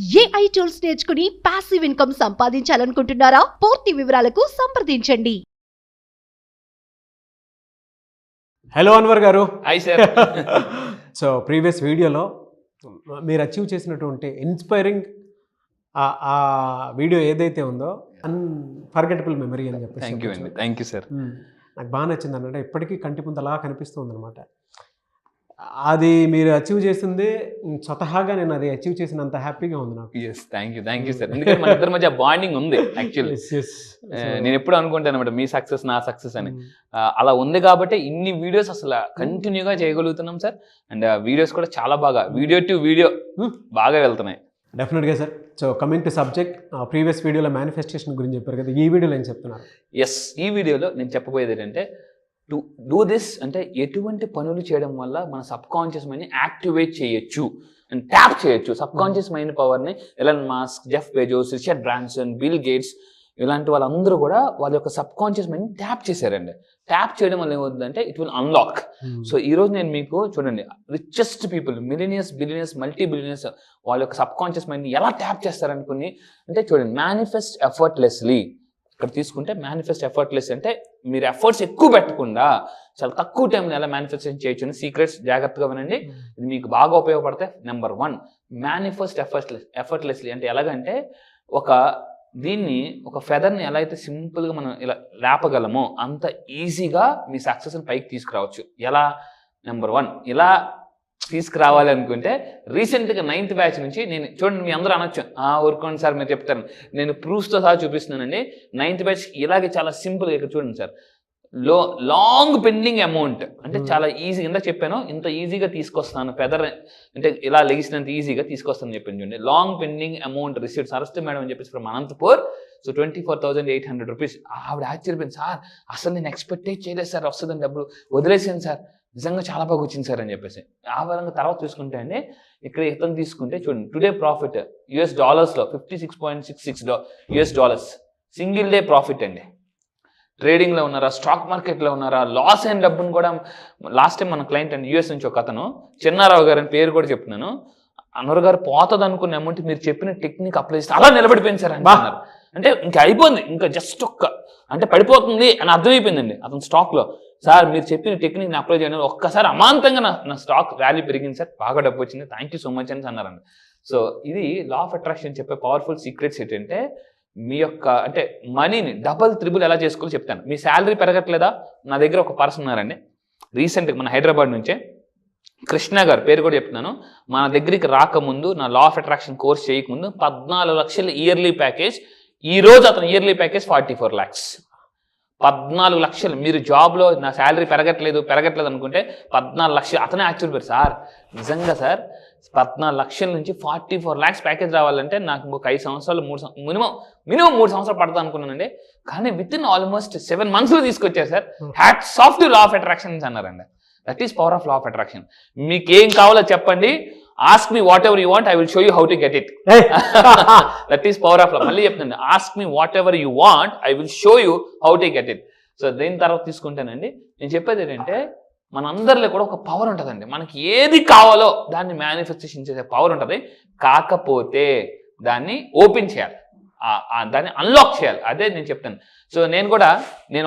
AI tools నేర్చుకుని passive income సంపాదించాలనుకుంటున్నారా? పూర్తి వివరాలకు సంప్రదించండి. హలో అన్వర్ గారు. Hi sir. సో ప్రీవియస్ వీడియోలో మీరు అచీవ్ చేసినటువంటి ఇన్స్పైరింగ్ ఆ వీడియో ఏదైతే ఉందో అన్ఫర్గెటబుల్ మెమరీ అని చెప్పేసి. థ్యాంక్ యూ అండి. Thank you sir. నాకు బాగా నచ్చింది అన్నమాట. ఇప్పటికీ కంటి ముందు అలా కనిపిస్తుంది అనమాట. అది మీరు అచీవ్ చేసింది స్వతహాగా నేను అది అచీవ్ చేసినంత హ్యాపీగా ఉంది నాకు. Yes, thank you sir. ఎందుకంటే మన ఇద్దరి మధ్య బాండింగ్ ఉంది యాక్చువల్లీ. నేను ఎప్పుడు అనుకుంటాను అనమాట మీ సక్సెస్ నా సక్సెస్ అని. అలా ఉంది కాబట్టి ఇన్ని వీడియోస్ అసలు కంటిన్యూగా చేయగలుగుతున్నాం సార్. అండ్ వీడియోస్ కూడా చాలా బాగా వీడియో టు వీడియో బాగా వెళ్తున్నాయి. డెఫినెట్గా sir. So coming to subject, previous వీడియోలో మేనిఫెస్టేషన్ గురించి చెప్పారు కదా, ఈ వీడియోలో ఏం చెప్తున్నారు? ఎస్, ఈ వీడియోలో నేను చెప్పబోయేది ఏంటంటే టు డూ దిస్ అంటే ఎటువంటి పనులు చేయడం వల్ల మన సబ్ కాన్షియస్ మైండ్ని యాక్టివేట్ చేయొచ్చు అండ్ ట్యాప్ చేయొచ్చు. సబ్ కాన్షియస్ మైండ్ పవర్ని Elon Musk, Jeff Bezos, Richard Branson, bill gates ఇలాంటి వాళ్ళందరూ కూడా వాళ్ళ యొక్క సబ్ కాన్షియస్ మైండ్ని ట్యాప్ చేశారండి. ట్యాప్ చేయడం వల్ల ఏమవుతుందంటే ఇట్ విల్ అన్లాక్. సో ఈరోజు నేను మీకు చూడండి, richest people, millionaires, billionaires, multi billionaires వాళ్ళ యొక్క సబ్ కాన్షియస్ మైండ్ని ఎలా ట్యాప్ చేస్తారనుకుని అంటే చూడండి, మేనిఫెస్ట్ ఎఫర్ట్లెస్లీ. ఇక్కడ తీసుకుంటే మేనిఫెస్ట్ ఎఫర్ట్లెస్ అంటే మీరు ఎఫర్ట్స్ ఎక్కువ పెట్టకుండా చాలా తక్కువ టైంలో ఎలా మేనిఫెస్టేషన్ చేయొచ్చు అని సీక్రెట్స్ జాగ్రత్తగా వినండి. ఇది మీకు బాగా ఉపయోగపడతాయి. నెంబర్ 1, మేనిఫెస్ట్ ఎఫర్ట్లెస్లీ అంటే ఎలాగంటే దీన్ని ఒక ఫెదర్ని ఎలా అయితే సింపుల్గా మనం ఇలా లేపగలమో అంత ఈజీగా మీ సక్సెస్ని పైకి తీసుకురావచ్చు. ఎలా? నెంబర్ 1, ఇలా తీసుకురావాలి అనుకుంటే రీసెంట్గా 9th బ్యాచ్ నుంచి నేను చూడండి, మీ అందరూ అనొచ్చు ఊరుకోండి సార్ మీరు చెప్తారు, నేను ప్రూఫ్స్తో సహా చూపిస్తున్నానండి. 9th బ్యాచ్ ఇలాగే చాలా సింపుల్గా ఇక్కడ చూడండి సార్, లాంగ్ పెండింగ్ అమౌంట్ అంటే చాలా ఈజీ. ఇందా చెప్పాను ఇంత ఈజీగా తీసుకొస్తాను, ఫెదర్ అంటే ఇలా లెగిసినంత ఈజీగా తీసుకొస్తాను చెప్పాను. చూడండి, long pending amount receipts Saraswati madam అని చెప్పేసి ఫ్రమ్ అనంతపూర్. So 24,800 rupees. ఆవిడ ఆశ్చర్యపోయింది, సార్ అసలు నేను ఎక్స్పెక్టే చేయలేదు సార్ వస్తుందని డబ్బులు, వదిలేసాను సార్, నిజంగా చాలా బాగా వచ్చింది సార్ అని చెప్పేసి. ఆ విధంగా తర్వాత చూసుకుంటే అండి ఇక్కడ ఇతను తీసుకుంటే చూడండి, టుడే ప్రాఫిట్ $లో $56.66 సింగిల్ డే ప్రాఫిట్ అండి. ట్రేడింగ్లో ఉన్నారా, స్టాక్ మార్కెట్లో ఉన్నారా, లాస్ అయిన డబ్బును కూడా లాస్ట్ టైం మన క్లయింట్ అండి యూఎస్ నుంచి ఒక అతను, చిన్నారావు గారు అని పేరు కూడా చెప్తున్నాను, అన్వర్ గారు పోతుంది అనుకున్న అమౌంట్ మీరు చెప్పిన టెక్నిక్ అప్లై చేస్తే అలా నిలబడిపోయింది సార్ అంటున్నారు. అంటే ఇంకా అయిపోయింది, ఇంకా జస్ట్ అంటే పడిపోతుంది అని అర్థమైపోయిందండి అతను స్టాక్లో. సార్ మీరు చెప్పిన టెక్నిక్ని అప్లై చేయడం ఒక్కసారి అమాంతంగా నా స్టాక్ వాల్యూ పెరిగింది సార్, బాగా డబ్బు వచ్చింది, థ్యాంక్ యూ సో మచ్ అని అన్నారండి. సో ఇది లా ఆఫ్ అట్రాక్షన్ చెప్పే పవర్ఫుల్ సీక్రెట్స్ ఏంటంటే మీ యొక్క అంటే మనీని డబల్ త్రిబుల్ ఎలా చేసుకోవాలో చెప్తాను. మీ శాలరీ పెరగట్లేదా? నా దగ్గర ఒక పర్సన్ ఉన్నారండి రీసెంట్గా మన హైదరాబాద్ నుంచే, కృష్ణ గారు పేరు కూడా చెప్తున్నాను. మన దగ్గరికి రాకముందు, నా లా ఆఫ్ అట్రాక్షన్ కోర్స్ చేయకముందు 14 లక్షల ఇయర్లీ ప్యాకేజ్. ఈ రోజు అతను ఇయర్లీ ప్యాకేజ్ 44 lakhs. 14 లక్షలు. మీరు జాబ్లో నా శాలరీ పెరగట్లేదు అనుకుంటే 14 లక్షలు. అతనే ఆశ్చర్యపోయారు, సార్ నిజంగా సార్ 14 లక్షల నుంచి 44 lakhs ప్యాకేజ్ రావాలంటే నాకు ఇంకొక 5 సంవత్సరాలు మినిమం 3 సంవత్సరాలు పడతా అనుకున్నానండి. కానీ విత్ ఇన్ ఆల్మోస్ట్ 7 monthsలో తీసుకొచ్చారు sir. Hats off to law of attraction అన్నారండి. That is power of law of attraction. మీకు ఏం కావాలో చెప్పండి, ask me whatever you want, I will show you how to get it. That is power of law. మళ్ళీ చెప్తాను, ask me whatever you want, I will show you how to get it. So దీని తర్వాత తీసుకుంటానండి, నేను చెప్పేది ఏంటంటే మనందరిలో కూడా ఒక పవర్ ఉంటుందండి. మనకి ఏది కావాలో దాన్ని మేనిఫెస్టేషన్ చేసే పవర్ ఉంటుంది. కాకపోతే దాన్ని ఓపెన్ చేయాలి, దాన్ని అన్లాక్ చేయాలి. అదే నేను చెప్తాను. సో నేను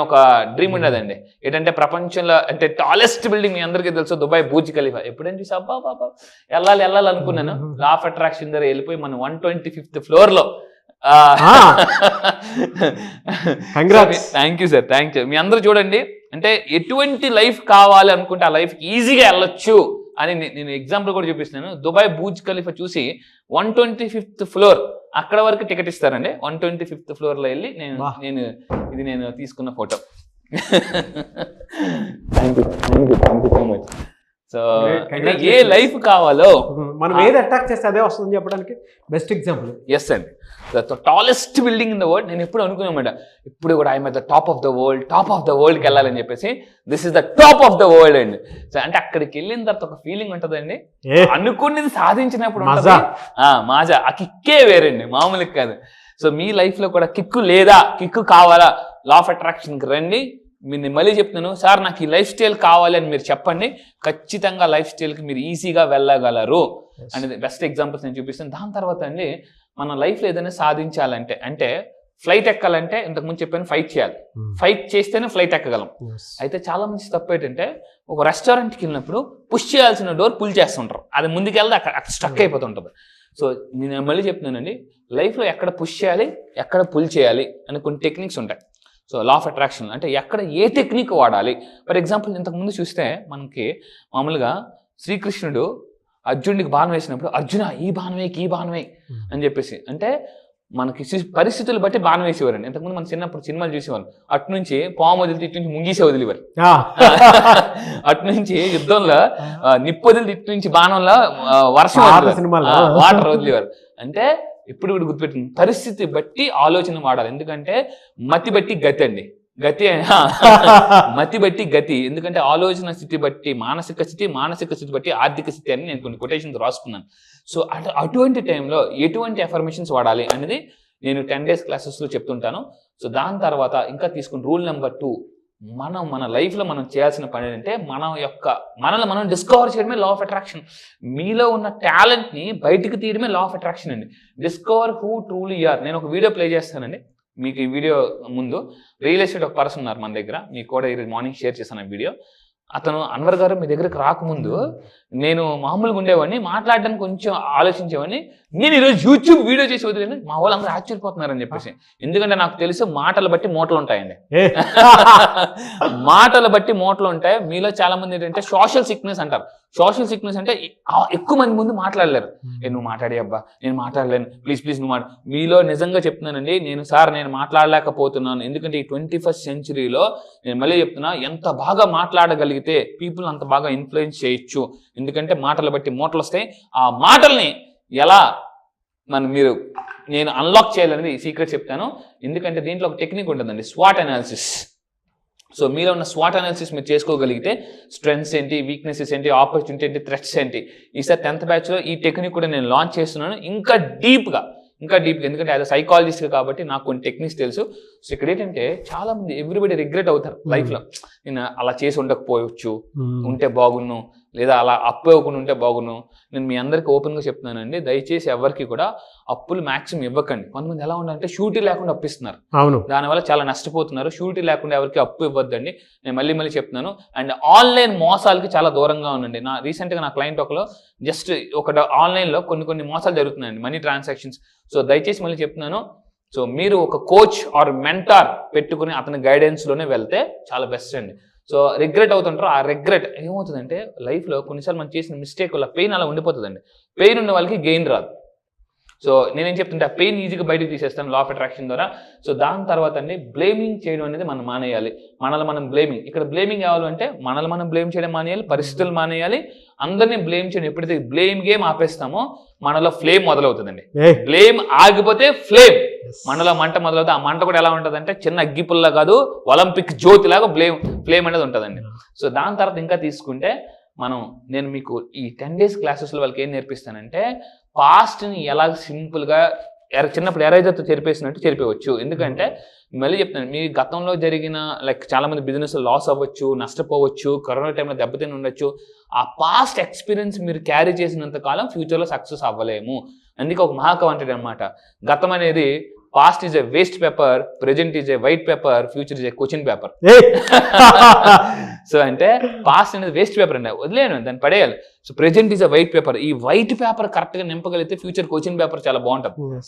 ఒక డ్రీమ్ ఉండదండి ఏంటంటే ప్రపంచంలో అంటే టాలెస్ట్ బిల్డింగ్ మీ అందరికీ తెలుసు, దుబాయ్ బూర్జ్ ఖలీఫా. ఎప్పుడైనా చూసి బాబా వెళ్ళాలి అనుకున్నాను. లా ఆఫ్ అట్రాక్షన్ దగ్గర వెళ్ళిపోయి మనం 125th floorలో. Thank you sir, thank you. మీ అందరూ చూడండి, అంటే ఎటువంటి లైఫ్ కావాలి అనుకుంటే ఆ లైఫ్కి ఈజీగా వెళ్ళొచ్చు అని నేను ఎగ్జాంపుల్ కూడా చూపిస్తున్నాను. దుబాయ్ బూర్జ్ ఖలీఫా చూసి 125th floor అక్కడ వరకు టికెట్ ఇస్తారండి. 125th floorలో వెళ్ళి నేను తీసుకున్న photo. Thank you so much. So ఏ లైఫ్ కావాలో మనం ఏది అట్రాక్ట్ చేస్తే అదే వస్తుందని చెప్పడానికి బెస్ట్ ఎగ్జాంపుల్. ఎస్ అండి, the tallest building in the world. నేను ఎప్పుడు అనుకున్నామాట, ఇప్పుడు కూడా I'm at the top of the వరల్డ్కి వెళ్ళాలని చెప్పేసి. This is the top of the world అండి. సో అంటే అక్కడికి వెళ్ళిన తర్వాత ఒక ఫీలింగ్ ఉంటుందండి, అనుకున్నది సాధించినప్పుడు మాజా. ఆ కిక్కే వేరండి, మామూలుగా కాదు. సో మీ లైఫ్లో కూడా కిక్కు లేదా, కిక్కు కావాలా, లా ఆఫ్ అట్రాక్షన్కి రండి. నేను మళ్ళీ చెప్తున్నాను సార్ నాకు ఈ లైఫ్ స్టైల్ కావాలి అని మీరు చెప్పండి, ఖచ్చితంగా లైఫ్ స్టైల్కి మీరు ఈజీగా వెళ్ళగలరు అనేది బెస్ట్ ఎగ్జాంపుల్స్ నేను చూపిస్తాను. దాని తర్వాత అండి మన లైఫ్లో ఏదైనా సాధించాలంటే, అంటే ఫ్లైట్ ఎక్కాలంటే ఇంతకుముందు చెప్పాను ఫైట్ చేయాలి, ఫైట్ చేస్తేనే ఫ్లైట్ ఎక్కగలం. అయితే చాలా మంది తప్పు ఏంటంటే ఒక రెస్టారెంట్కి వెళ్ళినప్పుడు పుష్ చేయాల్సిన డోర్ పుల్ చేస్తుంటారు, అది ముందుకెళ్తే అక్కడ స్టక్ అయిపోతుంటుంది. సో నేను మళ్ళీ చెప్తున్నానండి, లైఫ్లో ఎక్కడ పుష్ చేయాలి ఎక్కడ పుల్ చేయాలి అని కొన్ని టెక్నిక్స్ ఉంటాయి. సో లా ఆఫ్ అట్రాక్షన్ అంటే ఎక్కడ ఏ టెక్నిక్ వాడాలి. ఫర్ ఎగ్జాంపుల్ ఇంతకుముందు చూస్తే మనకి మామూలుగా శ్రీకృష్ణుడు అర్జునుడికి బాణం వేసినప్పుడు అర్జున ఈ బాణమే అని చెప్పేసి, అంటే మనకి పరిస్థితులు బట్టి బాణం వేసేవారండి. ఇంతకుముందు మన చిన్నప్పుడు సినిమాలు చూసేవాళ్ళు, అటు నుంచి పాము వదిలితే ఇటు నుంచి ముంగీసే వదిలేవారు, అటు నుంచి యుద్ధంలో నిప్పు వదిలితే ఇటు నుంచి బాణంలో వర్షం వాటర్ వదిలేవారు. అంటే ఇప్పుడు కూడా గుర్తుపెట్టింది, పరిస్థితి బట్టి ఆలోచన వాడాలి. ఎందుకంటే మతి బట్టి గతి అండి, మతి బట్టి గతి. ఎందుకంటే ఆలోచన స్థితి బట్టి మానసిక స్థితి బట్టి ఆర్థిక స్థితి అని నేను కొన్ని కొటేషన్స్ రాసుకున్నాను. సో అటువంటి టైంలో ఎటువంటి అఫర్మేషన్స్ వాడాలి అనేది నేను 10 days క్లాసెస్లో చెప్తుంటాను. సో దాని తర్వాత ఇంకా తీసుకుని రూల్ నెంబర్ 2, మన లైఫ్లో మనం చేయాల్సిన పని ఏంటంటే మనల్ని మనం డిస్కవర్ చేయడమే లా ఆఫ్ అట్రాక్షన్. మీలో ఉన్న టాలెంట్ని బయటికి తీయడమే లా ఆఫ్ అట్రాక్షన్ అండి. Discover who truly are. నేను ఒక వీడియో ప్లే చేస్తానండి మీకు. ఈ వీడియో ముందు రియల్ ఎస్టేట్ ఒక పర్సన్ ఉన్నారు మన దగ్గర, మీకు కూడా ఈరోజు మార్నింగ్ షేర్ చేశాను ఆ వీడియో. అతను అన్వర్ గారు మీ దగ్గరకు రాకముందు నేను మామూలుగా ఉండేవాడిని, మాట్లాడడానికి కొంచెం ఆలోచించేవాడిని. నేను ఈరోజు యూట్యూబ్ వీడియో చేసి వదిలేను, మా వాళ్ళు అందరూ ఆశ్చర్యపోతున్నారని చెప్పేసి. ఎందుకంటే నాకు తెలుసు మాటలు బట్టి మూటలు ఉంటాయండి, మాటలు బట్టి మూటలు ఉంటాయి. మీలో చాలా మంది ఏంటంటే సోషల్ సిక్నెస్ అంటారు. సోషల్ సిక్నెస్ అంటే ఎక్కువ మంది ముందు మాట్లాడలేరు. నువ్వు మాట్లాడే అబ్బా నేను మాట్లాడలేను, ప్లీజ్ నువ్వు మీలో నిజంగా చెప్తున్నానండి, నేను మాట్లాడలేకపోతున్నాను. ఎందుకంటే ఈ 21st centuryలో నేను మళ్ళీ చెప్తున్నా, ఎంత బాగా మాట్లాడగలిగితే పీపుల్ అంత బాగా ఇన్ఫ్లుయెన్స్ చేయొచ్చు. ఎందుకంటే మాటలు బట్టి మూటలు వస్తాయి. ఆ మాటల్ని ఎలా నేను అన్లాక్ చేయాలనేది సీక్రెట్ చెప్తాను. ఎందుకంటే దీంట్లో ఒక టెక్నిక్ ఉంటుందండి, స్వాట్ అనాలిసిస్. సో మీలో ఉన్న స్వాట్ అనాలిసిస్ మీరు చేసుకోగలిగితే స్ట్రెంగ్స్ ఏంటి, వీక్నెసెస్ ఏంటి, ఆపర్చునిటీ ఏంటి, థ్రెట్స్ ఏంటి, ఈసారి 10th batchలో ఈ టెక్నిక్ కూడా నేను లాంచ్ చేస్తున్నాను ఇంకా డీప్గా. ఎందుకంటే యాజ్ అ సైకాలజిస్ట్ కాబట్టి నాకు కొన్ని టెక్నిక్స్ తెలుసు. సో ఇక్కడ ఏంటంటే చాలా మంది ఎవ్రీబడి రిగ్రెట్ అవుతారు లైఫ్లో, నేను అలా చేసి ఉండకపోవచ్చు, ఉంటే బాగున్ను, లేదా అలా అప్పు ఇవ్వకుండా ఉంటే బాగున్ను. నేను మీ అందరికీ ఓపెన్గా చెప్తున్నానండి, దయచేసి ఎవరికి కూడా అప్పులు మ్యాక్సిమం ఇవ్వకండి. కొంతమంది ఎలా ఉండాలంటే షూరిటీ లేకుండా అప్పిస్తున్నారు, దానివల్ల చాలా నష్టపోతున్నారు. షూరిటీ లేకుండా ఎవరికి అప్పు ఇవ్వద్దండి, నేను మళ్ళీ చెప్తున్నాను. అండ్ ఆన్లైన్ మోసాలకి చాలా దూరంగా ఉండండి. రీసెంట్గా నా క్లయింట్ ఒకలో జస్ట్ ఆన్లైన్లో కొన్ని మోసాలు జరుగుతున్నాయండి, మనీ ట్రాన్సాక్షన్స్. సో దయచేసి మళ్ళీ చెప్తున్నాను, సో మీరు ఒక కోచ్ ఆర్ మెంటార్ పెట్టుకుని అతని గైడెన్స్లోనే వెళ్తే చాలా బెస్ట్ అండి. సో రిగ్రెట్ అవుతుంటారు, ఆ రిగ్రెట్ ఏమవుతుందంటే లైఫ్లో కొన్నిసార్లు మనం చేసిన మిస్టేక్ వల్ల పెయిన్ అలా ఉండిపోతుందండి. పెయిన్ ఉన్న వాళ్ళకి గెయిన్ రాదు. సో నేనేం చెప్తుంటే ఆ పెయిన్ ఈజీగా బయటకు తీసేస్తాను లా ఆఫ్ అట్రాక్షన్ ద్వారా. సో దాని తర్వాత అండి బ్లేమింగ్ చేయడం అనేది మనం మానేయాలి. మనం బ్లేమింగ్, ఇక్కడ బ్లేమింగ్ కావాలంటే మనం బ్లేమ్ చేయడం మానేయాలి, పరిస్థితులు మానేయాలి, అందరినీ బ్లేమ్ చేయడం. ఎప్పుడైతే బ్లేమ్ గేమ్ ఆపేస్తామో మనలో ఫ్లేమ్ మొదలవుతుందండి. బ్లేమ్ ఆగిపోతే ఫ్లేమ్, మనలో మంట మొదలవుతుంది. ఆ మంట కూడా ఎలా ఉంటుంది అంటే చిన్న అగ్గిపుల్ల కాదు, ఒలింపిక్ జ్యోతి లాగా ఫ్లేమ్ అనేది ఉంటుందండి. సో దాని తర్వాత ఇంకా తీసుకుంటే నేను మీకు ఈ 10 days క్లాసెస్లో వాళ్ళకి ఏం నేర్పిస్తానంటే పాస్ట్ని ఎలా సింపుల్గా చిన్నప్పుడు ఎరైజర్తో చెరిపేసినట్టు చెరిపేయవచ్చు. ఎందుకంటే మళ్ళీ చెప్తాను, మీ గతంలో జరిగిన చాలామంది బిజినెస్ లాస్ అవ్వచ్చు, నష్టపోవచ్చు, కరోనా టైంలో దెబ్బతిని ఉండొచ్చు. ఆ పాస్ట్ ఎక్స్పీరియన్స్ మీరు క్యారీ చేసినంత కాలం ఫ్యూచర్లో సక్సెస్ అవ్వలేము. అందుకే ఒక మహాకవి అంటాడు అనమాట, గతం అనేది past is a waste paper, present is a white paper, future is a question paper. So అంటే పాస్ట్ అనేది వేస్ట్ పేపర్ అండి, వదిలేను, దాన్ని పడేయాలి. So present is a white paper, ఈ వైట్ పేపర్ కరెక్ట్గా నింపగలిగితే ఫ్యూచర్ క్వశ్చన్ పేపర్ చాలా బాగుంటుంది.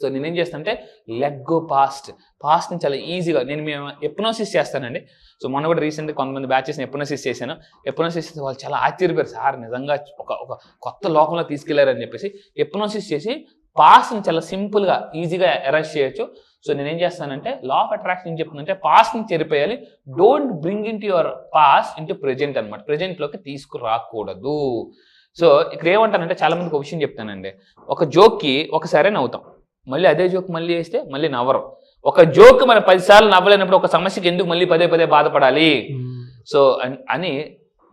సో నేనేం చేస్తానంటే లెట్ గో పాస్ట్ని చాలా ఈజీగా మేము ఎప్నోసిస్ చేస్తానండి. సో మొన్న కూడా రీసెంట్గా కొంతమంది బ్యాచెస్ని ఎప్నోసిస్ చేశాను. ఎప్నోసిస్ చేస్తే వాళ్ళు చాలా ఆశ్చర్యపోయారు, సార్ నిజంగా ఒక కొత్త లోకంలో తీసుకెళ్లారని చెప్పేసి. ఎప్నోసిస్ చేసి పాస్ట్ని చాలా సింపుల్గా ఈజీగా ఎరేజ్ చేయొచ్చు. సో నేనేం చేస్తానంటే లా ఆఫ్ అట్రాక్షన్ ఏం చెప్తుందంటే పాస్ట్ని చెరిపేయాలి, don't bring into your past into present అనమాట, ప్రెజెంట్లోకి తీసుకురాకూడదు. సో ఇక్కడ ఏమంటానంటే చాలా మందికి ఒక విషయం చెప్తానండి, ఒక జోక్కి ఒకసారి నవ్వుతాం, మళ్ళీ అదే జోక్ మళ్ళీ వేస్తే మళ్ళీ నవ్వరు. ఒక జోక్ మనం 10 సార్లు నవ్వలేనప్పుడు ఒక సమస్యకి ఎందుకు మళ్ళీ పదే బాధపడాలి? సో అని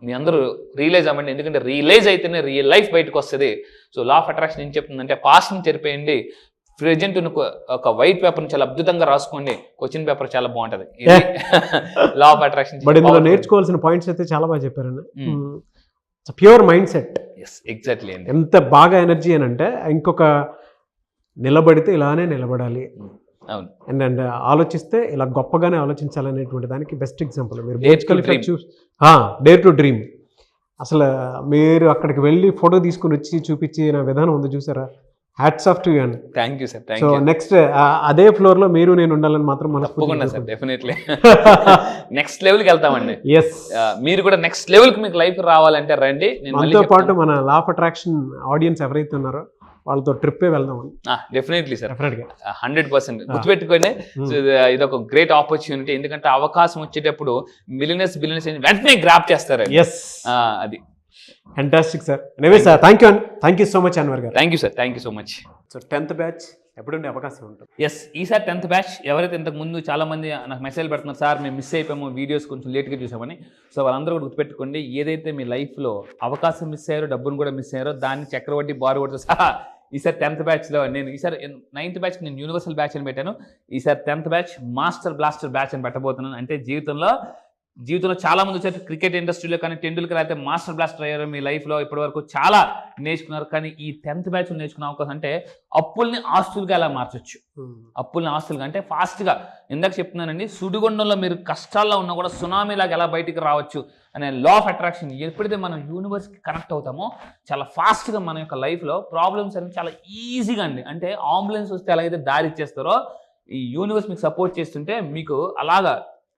మీ అందరూ రియలైజ్ అవ్వండి, ఎందుకంటే రియలైజ్ అయితేనే రియల్ లైఫ్ బయటకు వస్తుంది. సో లా ఆఫ్ అట్రాక్షన్ ఏం చెప్తుందంటే పాస్ట్ని చెరిపేయండి, ప్రెజెంట్ ఒక వైట్ పేపర్ చాలా అద్భుతంగా రాసుకోండి, క్వశ్చన్ పేపర్ చాలా బాగుంటది. లా ఆఫ్ అట్రాక్షన్. బట్ ఇందులో నేర్చుకోవాల్సిన పాయింట్స్ అయితే చాలా బాగా చెప్పారండి. Pure mind set. ఎగ్జాక్ట్లీ అండి. ఎంత బాగా ఎనర్జీ అని అంటే ఇంకొక నిలబడితే ఇలానే నిలబడాలి, అవును, అండ్ ఆలోచిస్తే ఇలా గొప్పగానే ఆలోచించాలనేటువంటి దానికి బెస్ట్ ఎగ్జాంపుల్ మీరు డేర్ టు డ్రీమ్. అసలు మీరు అక్కడికి వెళ్ళి ఫోటో తీసుకుని వచ్చి చూపించిన విధానం ఉంది చూసారా, హ్యాట్స్ ఆఫ్ టు యూ అండి. Thank you sir. So next అదే ఫ్లోర్ లో మీరు నేను ఉండాలని మాత్రం తప్పకుండా సార్, డెఫినెట్లీ నెక్స్ట్ లెవెల్ కి వెళ్తామండి. ఎస్, మీరు కూడా నెక్స్ట్ లెవెల్ కి మీకు లైఫ్ రావాలంటే రండి. మనతో పాటు మన లా ఆఫ్ అట్రాక్షన్ ఆడియన్స్ ఎవరైతే ఉన్నారో వాళ్ళతో ట్రిప్పే వెళ్దాం. డెఫినెట్లీ సార్, డెఫినెట్గా 100% గుర్తుపెట్టుకోండి. ఇది ఒక గ్రేట్ ఆపర్చునిటీ, ఎందుకంటే అవకాశం వచ్చేటప్పుడు మిలియనర్స్ బిలియనర్స్ వెంటనే గ్రాప్ చేస్తారు. అది fantastic sir. Anyway sir, thank you and thank you so much Anwar garu. Thank you sir, thank you so much. So 10th batch ఎప్పుడుండే అవకాశం ఉంటుంది? ఎస్, ఈసారి 10th బ్యాచ్. ఎవరైతే ఇంతకు ముందు చాలా మంది నాకు మెసేజ్ పెడుతున్నారు, సార్ మేము మిస్ అయిపోయాము, వీడియోస్ కొంచెం లేట్గా చూసామని. సో వాళ్ళందరూ కూడా గుర్తుపెట్టుకోండి, ఏదైతే మీ లైఫ్లో అవకాశం మిస్ అయ్యారో, డబ్బును కూడా మిస్ అయ్యారో, దాన్ని చక్రవడ్డీ బారువడ్డీ సహా ఈసారి 10th బ్యాచ్లో నేను ఈసారి 9th బ్యాచ్కి నేను యూనివర్సల్ బ్యాచ్ అని పెట్టాను. ఈసారి 10th batch master blaster batch అని పెట్టబోతున్నాను. అంటే జీవితంలో చాలా మంది వచ్చారు క్రికెట్ ఇండస్ట్రీలో, కానీ టెండూల్కర్ అయితే మాస్టర్ బ్లాస్టర్ అయ్యారు. మీ లైఫ్లో ఇప్పటివరకు చాలా నేర్చుకున్నారు, కానీ ఈ 10th బ్యాచ్ నేర్చుకునే అవకాశం అంటే అప్పుల్ని ఆస్తులుగా ఎలా మార్చొచ్చు. అప్పుల్ని ఆస్తులుగా అంటే ఫాస్ట్గా, ఇందాక చెప్తున్నానండి, సుడిగుండంలో మీరు కష్టాల్లో ఉన్నా కూడా సునామీలాగా ఎలా బయటికి రావచ్చు అనే లా ఆఫ్ అట్రాక్షన్. ఎప్పుడైతే మనం యూనివర్స్కి కనెక్ట్ అవుతామో చాలా ఫాస్ట్గా మన యొక్క లైఫ్లో ప్రాబ్లమ్స్ అనేవి చాలా ఈజీగా అండి, అంటే అంబులెన్స్ వస్తే ఎలాగైతే దారి ఇచ్చేస్తారో ఈ యూనివర్స్ మీకు సపోర్ట్ చేస్తుంటే మీకు అలాగా,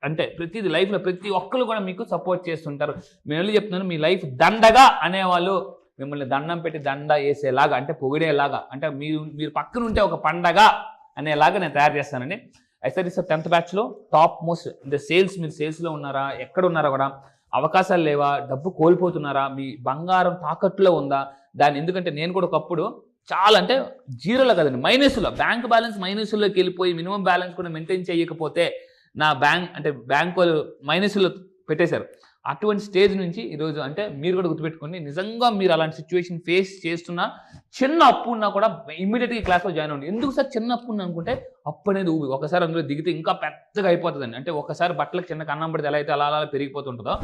అంటే ప్రతిది లైఫ్లో ప్రతి ఒక్కరు కూడా మీకు సపోర్ట్ చేస్తుంటారు. నేను వెళ్ళి చెప్తున్నాను, మీ లైఫ్ దండగా అనేవాళ్ళు మిమ్మల్ని దండం పెట్టి దండ వేసేలాగా, అంటే పొగిడేలాగా, అంటే మీరు పక్కన ఉంటే ఒక పండగ అనేలాగా నేను తయారు చేస్తానండి. అయితే సార్ 10th బ్యాచ్లో టాప్ మోస్ట్ అంటే సేల్స్, మీరు సేల్స్లో ఉన్నారా, ఎక్కడ ఉన్నారా కూడా, అవకాశాలు లేవా, డబ్బు కోల్పోతున్నారా, మీ బంగారం తాకట్టులో ఉందా, దాన్ని, ఎందుకంటే నేను కూడా ఒకప్పుడు చాలా, అంటే జీరోలో కదండి, మైనస్లో, బ్యాంక్ బ్యాలెన్స్ మైనస్లోకి వెళ్ళిపోయి మినిమం బ్యాలెన్స్ కూడా మెయింటైన్ చేయకపోతే నా బ్యాంక్ వాళ్ళు మైనస్లో పెట్టేశారు. అటువంటి స్టేజ్ నుంచి ఈరోజు, అంటే మీరు కూడా గుర్తుపెట్టుకోండి, నిజంగా మీరు అలాంటి సిచ్యువేషన్ ఫేస్ చేస్తున్నా, చిన్న అప్పు ఉన్నా కూడా ఇమ్మీడియట్గా క్లాస్లో జాయిన్ అవ్వండి. ఎందుకు సార్ చిన్న అప్పు ఉన్నా అనుకుంటే, అప్పు అనేది ఒకసారి అందులో దిగితే ఇంకా పెద్దగా అయిపోతుందండి. అంటే ఒకసారి బట్టలకు చిన్న కన్నం పడితే ఎలా అయితే అలా పెరిగిపోతుంటుందో,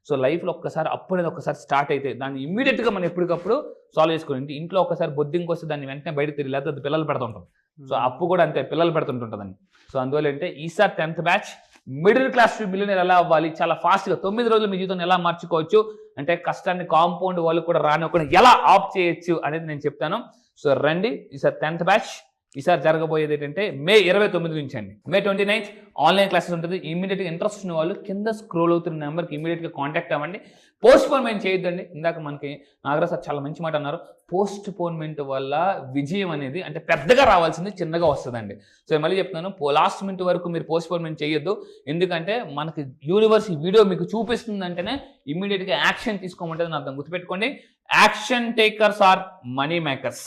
సో లైఫ్లో ఒక్కసారి అప్పు అనేది ఒకసారి స్టార్ట్ అయితే దాన్ని ఇమ్మీడియట్గా మనం ఎప్పటికప్పుడు సాల్వ్ చేసుకోండి. ఇంట్లో ఒకసారి బొద్దింకి వస్తే దాన్ని వెంటనే బయటకు తిరిగి, లేకపోతే అది పిల్లలు పెడుతుంటాం. సో అప్పు కూడా అంతే, పిల్లలు పెడుతుంటుంటుందండి. సో అందువల్ల అంటే ఈసారి 10th batch middle class to millionaire ఎలా అవ్వాలి, చాలా ఫాస్ట్గా 9 రోజులు మీ జీవితాన్ని ఎలా మార్చుకోవచ్చు, అంటే కష్టాన్ని కాంపౌండ్ వాళ్ళు కూడా రానివ్వకుండా ఎలా ఆఫ్ చేయొచ్చు అనేది నేను చెప్తాను. సో రండి, ఈసారి 10th బ్యాచ్. ఈసారి జరగబోయేది ఏంటంటే మే 29 నుంచి అండి. మే 29 ఆన్లైన్ క్లాసెస్ ఉంటుంది. ఇమీడియట్గా ఇంట్రెస్ట్ ఉన్న వాళ్ళు కింద స్క్రోల్ అవుతున్న నెంబర్కి ఇమీడియట్గా కాంటాక్ట్ అవ్వండి. పోస్ట్పోన్మెంట్ చేయొద్దండి. ఇందాక మనకి నాగరాజ్ సార్ చాలా మంచి మాట అన్నారు, పోస్ట్పోన్మెంట్ వల్ల విజయం అనేది అంటే పెద్దగా రావాల్సింది చిన్నగా వస్తుందండి. సో మళ్ళీ చెప్తున్నాను, లాస్ట్ మినిట్ వరకు మీరు పోస్ట్పోన్మెంట్ చేయొద్దు. ఎందుకంటే మనకి యూనివర్స్ ఈ వీడియో మీకు చూపిస్తుందంటేనే ఇమీడియట్గా యాక్షన్ తీసుకోమంటే అర్థం. గుర్తుపెట్టుకోండి, action takers are money makers.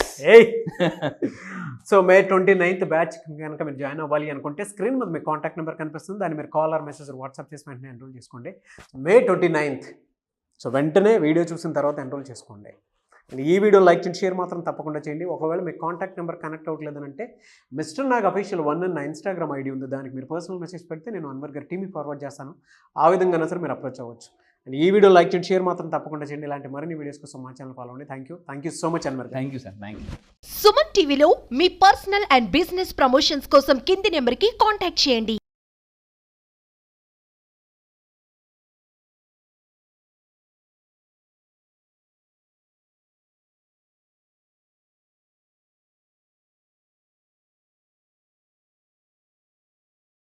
So May 29th batch కనుక మీరు జాయిన్ అవ్వాలి అనుకుంటే స్క్రీన్ మీద మీ కాంటాక్ట్ నెంబర్ కనిపిస్తుంది, దాన్ని మీరు కాల్ ఆర్ మెసేజ్ వాట్సాప్ చేసి వెంటనే ఎన్రోల్ చేసుకోండి. మే 29th. సో వెంటనే వీడియో చూసిన తర్వాత ఎన్రోల్ చేసుకోండి. ఈ వీడియో లైక్ చేయండి, షేర్ మాత్రం తప్పకుండా చేయండి. ఒకవేళ మీ కాంటాక్ట్ నెంబర్ కనెక్ట్ అవ్వట్లేదనంటే మిస్టర్ నాగ్ అఫీషియల్ 1 నా ఇన్స్టాగ్రామ్ ఐడి ఉంది, దానికి మీరు పర్సనల్ మెసేజ్ పెడితే నేను అన్వర్ గారి టీమ్కి ఫార్వర్డ్ చేస్తాను. ఆ విధంగా సరే మీరు అప్రోచ్ అవ్వచ్చు. అండ్ ఈ వీడియో లైక్ చేయండి, షేర్ మాత్రం తప్పకుండా చేయండి. ఇలాంటి మరిన్ని వీడియోస్ కోసం మా ఛానల్ ఫాలో అవ్వండి. Thank you so much Anwar. Thank you sir, thank you. Suman టీవీలో మీ పర్సనల్ అండ్ బిజినెస్ ప్రమోషన్స్ కోసం కింది నెంబర్కి కాంటాక్ట్ చేయండి.